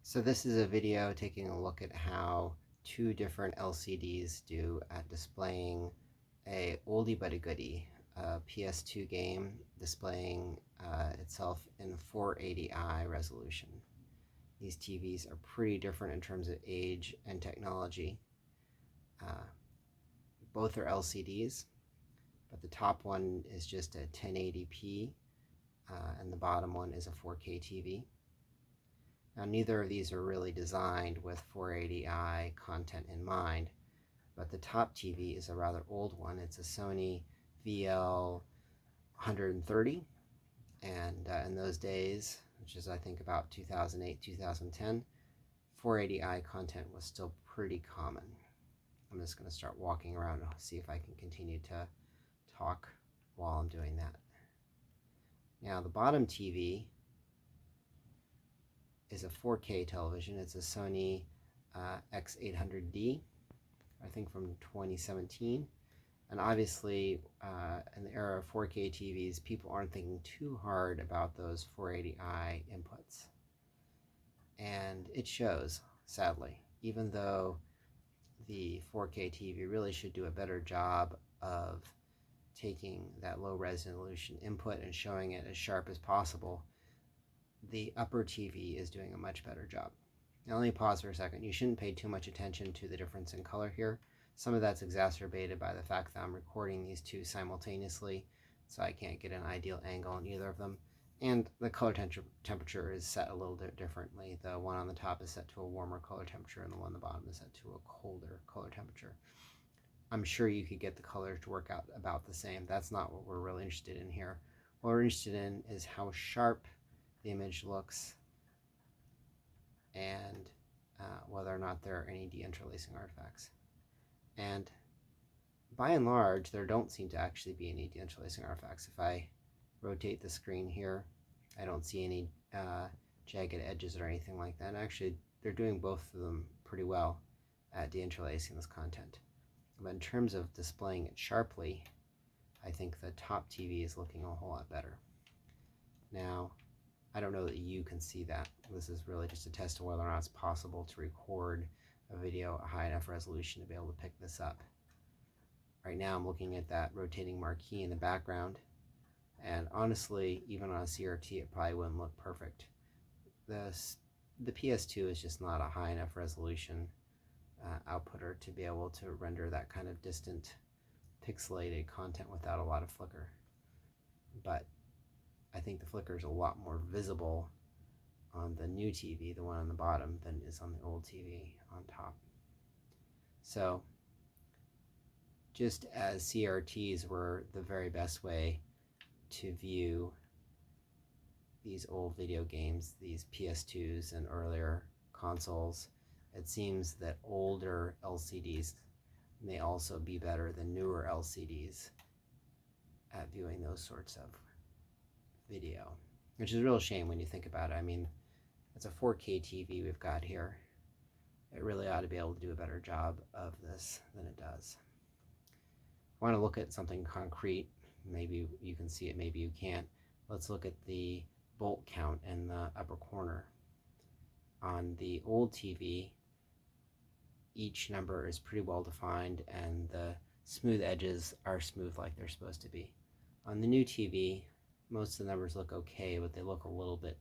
So this is a video taking a look at how two different LCDs do at displaying a oldie but a goodie, a PS2 game displaying itself in 480i resolution. These TVs are pretty different in terms of age and technology. Both are LCDs, but the top one is just a 1080p and the bottom one is a 4K TV. Now, neither of these are really designed with 480i content in mind, but the top TV is a rather old one. It's a Sony VL130, and in those days, which is I think about 2008, 2010, 480i content was still pretty common. I'm just going to start walking around and see if I can continue to talk while I'm doing that. Now, the bottom TV is a 4K television. It's a Sony X800D, I think from 2017. And obviously, in the era of 4K TVs, people aren't thinking too hard about those 480i inputs. And it shows, sadly, even though the 4K TV really should do a better job of taking that low resolution input and showing it as sharp as possible, the upper TV is doing a much better job. Now let me pause for a second. You shouldn't pay too much attention to the difference in color here. Some of that's exacerbated by the fact that I'm recording these two simultaneously, so I can't get an ideal angle on either of them. And the color temperature is set a little bit differently. The one on the top is set to a warmer color temperature, and the one on the bottom is set to a colder color temperature. I'm sure you could get the colors to work out about the same. That's not what we're really interested in here. What we're interested in is how sharp the image looks and whether or not there are any deinterlacing artifacts. And by and large, there don't seem to actually be any deinterlacing artifacts. If I rotate the screen here, I don't see any jagged edges or anything like that. And actually, they're doing both of them pretty well at deinterlacing this content. But in terms of displaying it sharply, I think the top TV is looking a whole lot better. Now, I don't know that you can see that. This is really just a test of whether or not it's possible to record a video at high enough resolution to be able to pick this up. Right now I'm looking at that rotating marquee in the background, and honestly, even on a CRT, it probably wouldn't look perfect. The PS2 is just not a high enough resolution outputter to be able to render that kind of distant pixelated content without a lot of flicker. But I think the flicker is a lot more visible on the new TV, the one on the bottom, than is on the old TV on top. So just as CRTs were the very best way to view these old video games, these PS2s and earlier consoles, it seems that older LCDs may also be better than newer LCDs at viewing those sorts of video, which is a real shame when you think about it. I mean, it's a 4K TV we've got here. It really ought to be able to do a better job of this than it does. I want to look at something concrete. Maybe you can see it, maybe you can't. Let's look at the bolt count in the upper corner. On the old TV, each number is pretty well defined and the smooth edges are smooth like they're supposed to be. On the new TV, most of the numbers look okay, but they look a little bit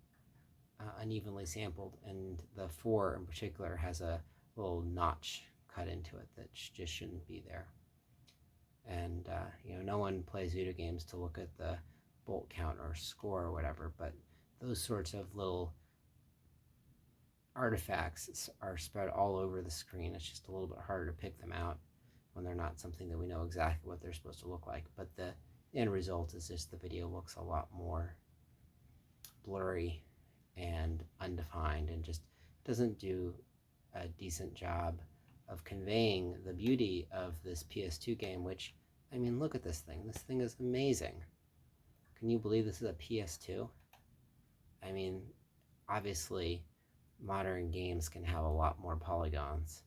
unevenly sampled, and the 4 in particular has a little notch cut into it that just shouldn't be there. And no one plays video games to look at the bolt count or score or whatever, but those sorts of little artifacts are spread all over the screen. It's just a little bit harder to pick them out when they're not something that we know exactly what they're supposed to look like. But the end result is just the video looks a lot more blurry and undefined and just doesn't do a decent job of conveying the beauty of this PS2 game, which, I mean, look at this thing. This thing is amazing. Can you believe this is a PS2? I mean, obviously, modern games can have a lot more polygons,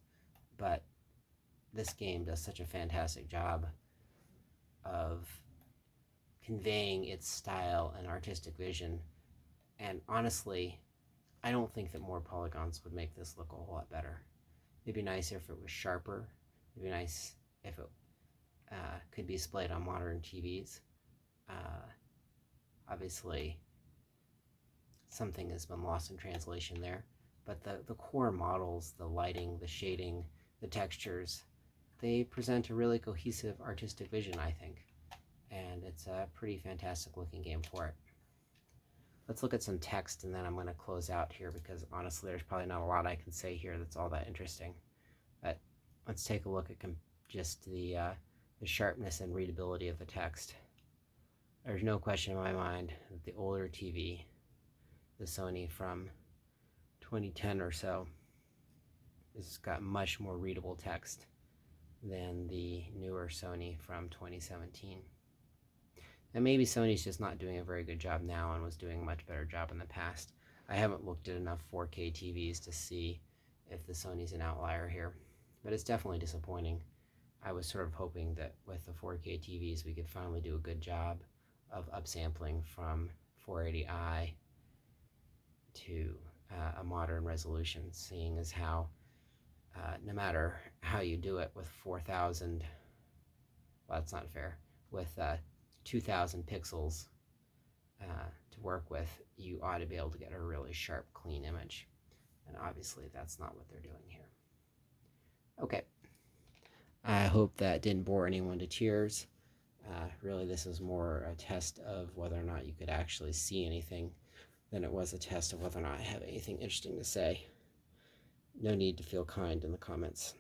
but this game does such a fantastic job of conveying its style and artistic vision. And honestly, I don't think that more polygons would make this look a whole lot better. It'd be nice if it was sharper. It'd be nice if it could be displayed on modern TVs. Obviously, something has been lost in translation there, but the core models, the lighting, the shading, the textures, they present a really cohesive artistic vision, I think, and it's a pretty fantastic looking game for it. Let's look at some text, and then I'm going to close out here because honestly there's probably not a lot I can say here that's all that interesting. But let's take a look at just the sharpness and readability of the text. There's no question in my mind that the older TV, the Sony from 2010 or so, has got much more readable text than the newer Sony from 2017. And maybe Sony's just not doing a very good job now and was doing a much better job in the past. I haven't looked at enough 4K TVs to see if the Sony's an outlier here, but it's definitely disappointing. I was sort of hoping that with the 4K TVs we could finally do a good job of upsampling from 480i to a modern resolution, seeing as how no matter how you do it with 4,000, well, that's not fair, with 2,000 pixels to work with, you ought to be able to get a really sharp, clean image. And obviously that's not what they're doing here. Okay, I hope that didn't bore anyone to tears. Really, this is more a test of whether or not you could actually see anything than it was a test of whether or not I have anything interesting to say. No need to feel kind in the comments.